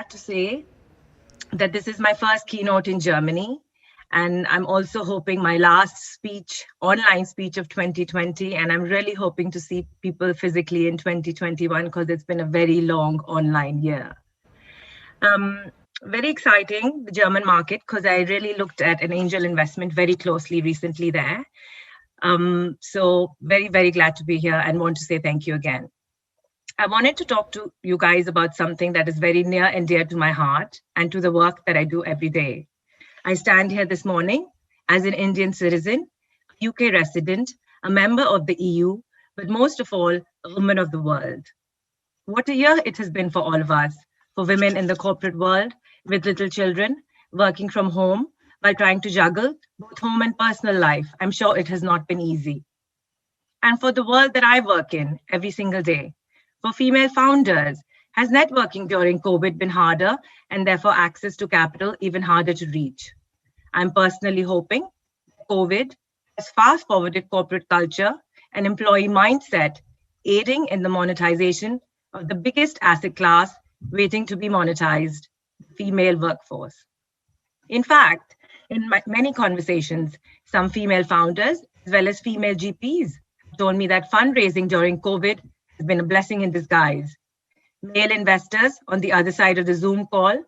glad to say that this is my first keynote in Germany. And I'm also hoping my last speech, online speech of 2020. And I'm really hoping to see people physically in 2021 because it's been a very long online year. Very exciting, the German market, because I really looked at an angel investment very closely recently there. So very, very glad to be here and want to say thank you again. I wanted to talk to you guys about something that is very near and dear to my heart and to the work that I do every day. I stand here this morning as an Indian citizen, a UK resident, a member of the EU, but most of all, a woman of the world. What a year it has been for all of us, for women in the corporate world with little children, working from home while trying to juggle both home and personal life. I'm sure it has not been easy. And for the world that I work in every single day, for female founders, has networking during COVID been harder and therefore access to capital even harder to reach? I'm personally hoping COVID has fast forwarded corporate culture and employee mindset, aiding in the monetization of the biggest asset class waiting to be monetized, the female workforce. In fact, in many conversations, some female founders, as well as female GPs, told me that fundraising during COVID has been a blessing in disguise. Male investors on the other side of the Zoom call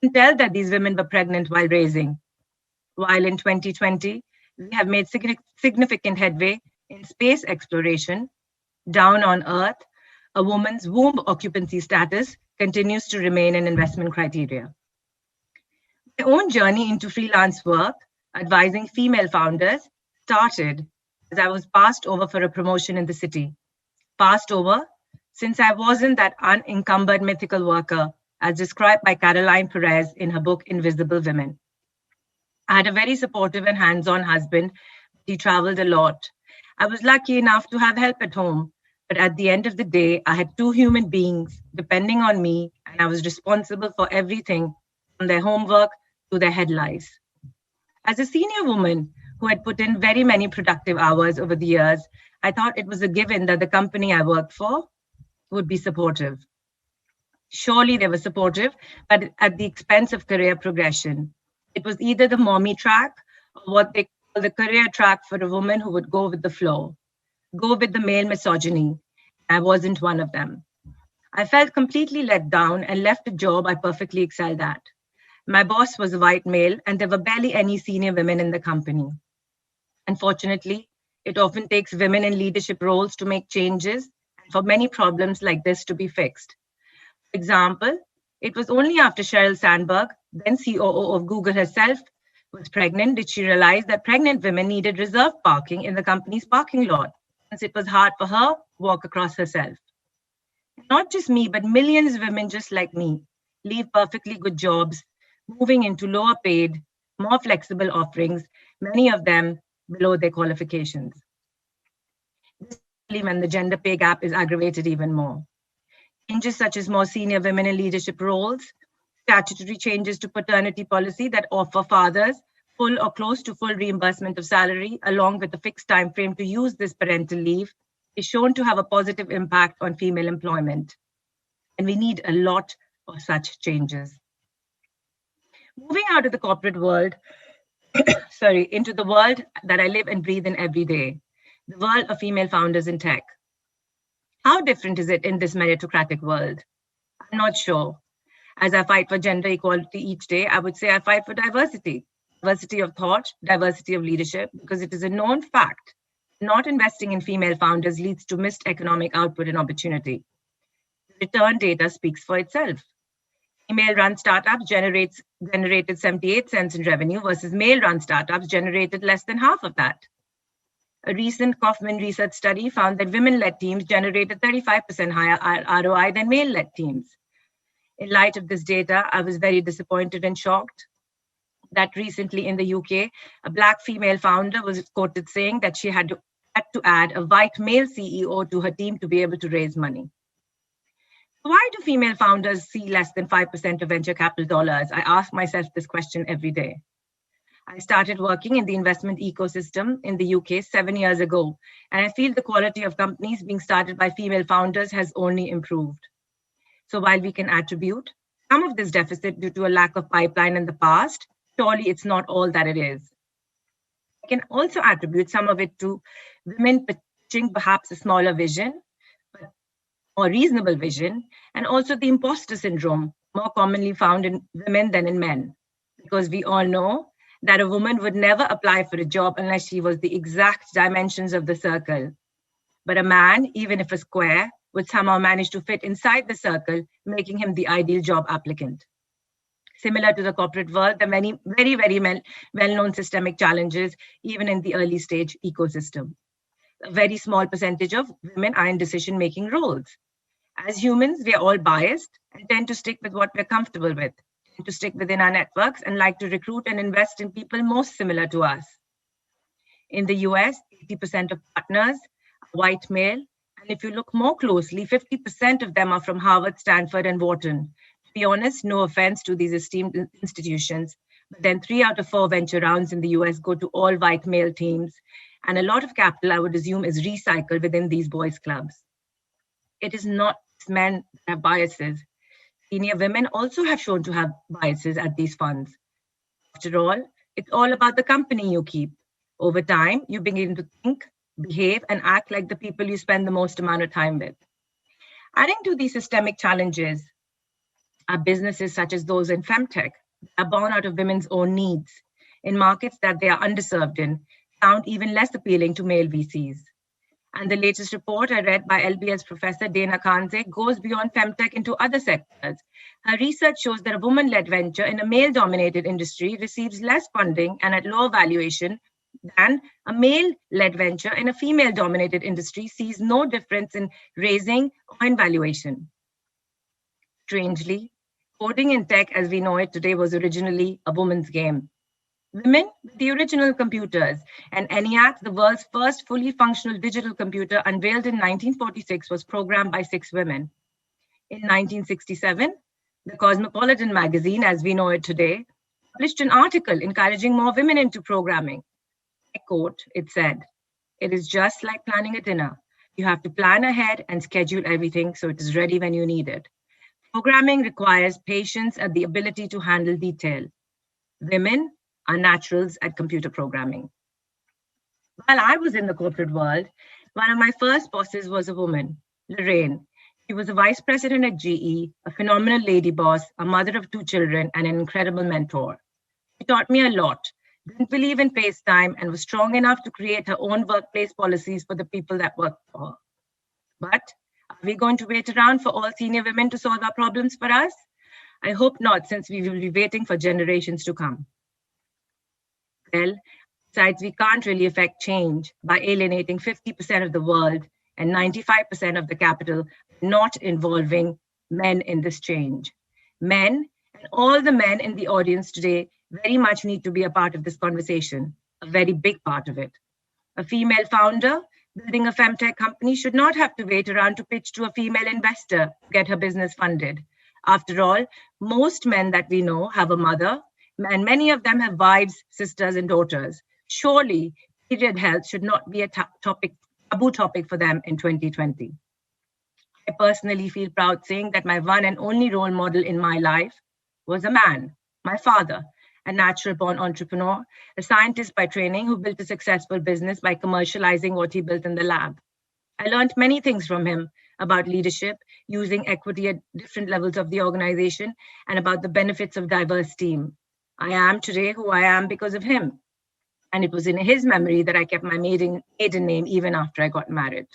can tell that these women were pregnant while raising. While in 2020, we have made significant headway in space exploration, down on Earth, a woman's womb occupancy status continues to remain an investment criteria. My own journey into freelance work, advising female founders, started as I was passed over for a promotion in the city. Passed over since I wasn't that unencumbered mythical worker, as described by Caroline Perez in her book, Invisible Women. I had a very supportive and hands-on husband. He traveled a lot. I was lucky enough to have help at home, but at the end of the day, I had two human beings depending on me, and I was responsible for everything from their homework to their head lice. As a senior woman who had put in very many productive hours over the years, I thought it was a given that the company I worked for would be supportive. Surely they were supportive, but at the expense of career progression. It was either the mommy track or what they call the career track for a woman who would go with the flow, go with the male misogyny. I wasn't one of them. I felt completely let down and left a job I perfectly excelled at. My boss was a white male and there were barely any senior women in the company. Unfortunately, it often takes women in leadership roles to make changes and for many problems like this to be fixed. For example, it was only after Sheryl Sandberg, then COO of Google herself, was pregnant did she realize that pregnant women needed reserved parking in the company's parking lot, since it was hard for her to walk across herself. Not just me, but millions of women just like me leave perfectly good jobs, moving into lower paid, more flexible offerings, many of them below their qualifications. Especially when the gender pay gap is aggravated even more. Changes such as more senior women in leadership roles, statutory changes to paternity policy that offer fathers full or close to full reimbursement of salary, along with a fixed time frame to use this parental leave, is shown to have a positive impact on female employment. And we need a lot of such changes. Moving out of the corporate world, into the world that I live and breathe in every day, the world of female founders in tech. How different is it in this meritocratic world? I'm not sure. As I fight for gender equality each day, I would say I fight for diversity of thought, diversity of leadership, because it is a known fact. Not investing in female founders leads to missed economic output and opportunity. The return data speaks for itself. Female-run startups generated 78 cents in revenue versus male-run startups generated less than half of that. A recent Kaufman research study found that women-led teams generated 35% higher ROI than male-led teams. In light of this data, I was very disappointed and shocked that recently in the UK, a Black female founder was quoted saying that she had to add a white male CEO to her team to be able to raise money. Why do female founders see less than 5% of venture capital dollars? I ask myself this question every day. I started working in the investment ecosystem in the UK 7 years ago, and I feel the quality of companies being started by female founders has only improved. So while we can attribute some of this deficit due to a lack of pipeline in the past, surely it's not all that it is. I can also attribute some of it to women pitching perhaps a smaller vision, but more reasonable vision, and also the imposter syndrome, more commonly found in women than in men. Because we all know that a woman would never apply for a job unless she was the exact dimensions of the circle. But a man, even if a square, would somehow manage to fit inside the circle, making him the ideal job applicant. Similar to the corporate world, there are many very well-known systemic challenges, even in the early stage ecosystem. A very small percentage of women are in decision-making roles. As humans, we are all biased and tend to stick with what we're comfortable with, tend to stick within our networks and like to recruit and invest in people most similar to us. In the US, 80% of partners are white male, and if you look more closely, 50% of them are from Harvard, Stanford, and Wharton. To be honest, no offense to these esteemed institutions, but then 3 out of 4 venture rounds in the US go to all white male teams, and a lot of capital, I would assume, is recycled within these boys' clubs. It is not men that have biases. Senior women also have shown to have biases at these funds. After all, it's all about the company you keep. Over time, you begin to think, behave, and act like the people you spend the most amount of time with. Adding to these systemic challenges are businesses such as those in femtech that are born out of women's own needs in markets that they are underserved in, sound even less appealing to male VCs. And the latest report I read by LBS professor Dana Kanze goes beyond femtech into other sectors. Her research shows that a woman-led venture in a male-dominated industry receives less funding and at lower valuation than a male-led venture in a female-dominated industry sees no difference in raising or in valuation. Strangely, coding in tech as we know it today was originally a woman's game. Women with the original computers, and ENIAC, the world's first fully functional digital computer unveiled in 1946, was programmed by 6 women. In 1967, the Cosmopolitan magazine, as we know it today, published an article encouraging more women into programming. I quote, it said, "It is just like planning a dinner. You have to plan ahead and schedule everything so it is ready when you need it. Programming requires patience and the ability to handle detail. Women are naturals at computer programming." While I was in the corporate world, one of my first bosses was a woman, Lorraine. She was a vice president at GE, a phenomenal lady boss, a mother of 2 children, and an incredible mentor. She taught me a lot, didn't believe in FaceTime, and was strong enough to create her own workplace policies for the people that worked for her. But are we going to wait around for all senior women to solve our problems for us? I hope not, since we will be waiting for generations to come. Well, besides, we can't really affect change by alienating 50% of the world and 95% of the capital, not involving men in this change. Men and all the men in the audience today very much need to be a part of this conversation, a very big part of it. A female founder building a femtech company should not have to wait around to pitch to a female investor to get her business funded. After all, most men that we know have a mother, and many of them have wives, sisters, and daughters. Surely, period health should not be a taboo topic for them in 2020. I personally feel proud saying that my one and only role model in my life was a man, my father, a natural-born entrepreneur, a scientist by training who built a successful business by commercializing what he built in the lab. I learned many things from him about leadership, using equity at different levels of the organization, and about the benefits of diverse team. I am today who I am because of him. And it was in his memory that I kept my maiden name even after I got married.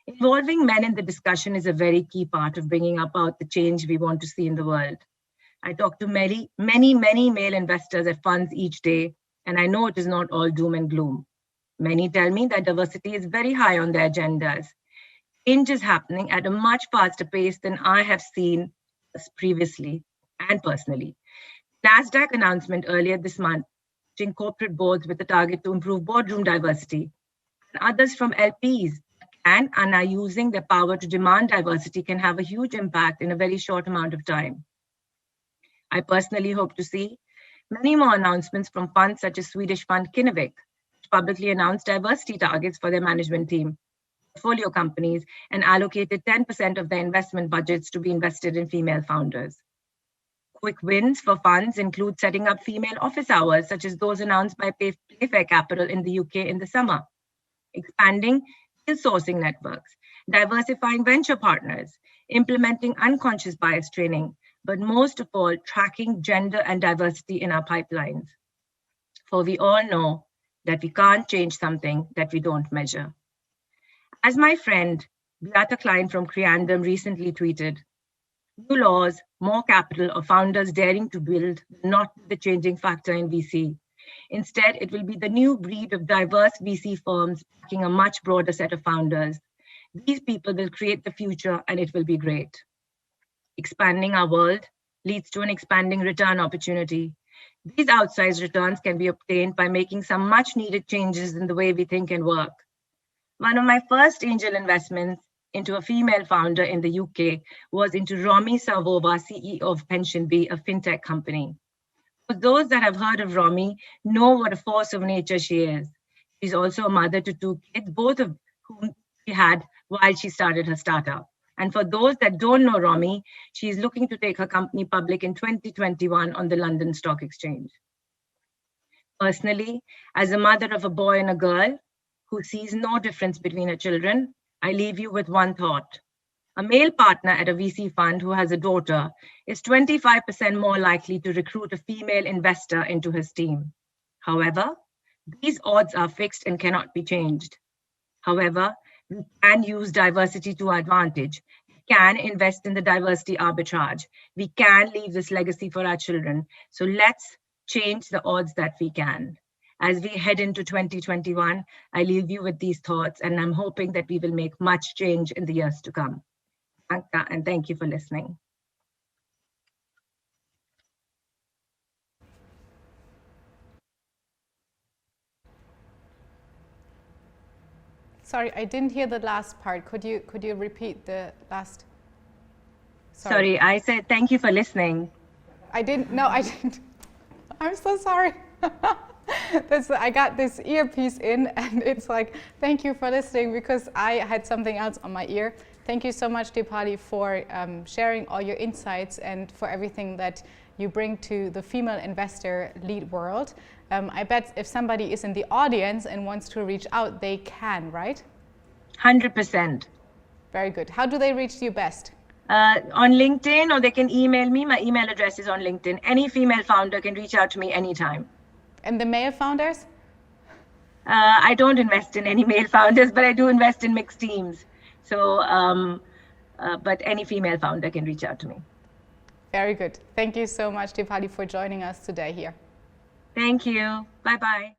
Involving men in the discussion is a very key part of bringing about the change we want to see in the world. I talk to many male investors at funds each day, and I know it is not all doom and gloom. Many tell me that diversity is very high on their agendas. Change is happening at a much faster pace than I have seen previously and personally. NASDAQ announcement earlier this month, in corporate boards with a target to improve boardroom diversity, and others from LPs can and are using their power to demand diversity can have a huge impact in a very short amount of time. I personally hope to see many more announcements from funds such as Swedish fund Kinnevik, which publicly announced diversity targets for their management team, portfolio companies, and allocated 10% of their investment budgets to be invested in female founders. Quick wins for funds include setting up female office hours, such as those announced by Playfair Capital in the UK in the summer, expanding deal sourcing networks, diversifying venture partners, implementing unconscious bias training, but most of all, tracking gender and diversity in our pipelines. For we all know that we can't change something that we don't measure. As my friend Beata Klein from Creandum recently tweeted, new laws, more capital, or founders daring to build will not be the changing factor in VC. Instead, it will be the new breed of diverse VC firms backing a much broader set of founders. These people will create the future and it will be great. Expanding our world leads to an expanding return opportunity. These outsized returns can be obtained by making some much needed changes in the way we think and work. One of my first angel investments into a female founder in the UK was into Romi Savova, CEO of PensionBee, a fintech company. For those that have heard of Romi, know what a force of nature she is. She's also a mother to 2 kids, both of whom she had while she started her startup. And for those that don't know Romi, she is looking to take her company public in 2021 on the London Stock Exchange. Personally, as a mother of a boy and a girl who sees no difference between her children, I leave you with one thought. A male partner at a VC fund who has a daughter is 25% more likely to recruit a female investor into his team. However, these odds are fixed and cannot be changed. However, we can use diversity to our advantage. We can invest in the diversity arbitrage. We can leave this legacy for our children. So let's change the odds that we can. As we head into 2021, I leave you with these thoughts, and I'm hoping that we will make much change in the years to come. And thank you for listening. Sorry, I didn't hear the last part. Could you repeat the last? Sorry, I said thank you for listening. I didn't. No, I didn't. I'm so sorry. I got this earpiece in, and it's like, thank you for listening, because I had something else on my ear. Thank you so much, Deepali, for sharing all your insights and for everything that you bring to the female investor lead world. I bet if somebody is in the audience and wants to reach out, they can, right? 100%. Very good. How do they reach you best? On LinkedIn, or they can email me. My email address is on LinkedIn. Any female founder can reach out to me anytime. And the male founders? I don't invest in any male founders, but I do invest in mixed teams. So, but any female founder can reach out to me. Very good. Thank you so much, Deepali, for joining us today here. Thank you. Bye-bye.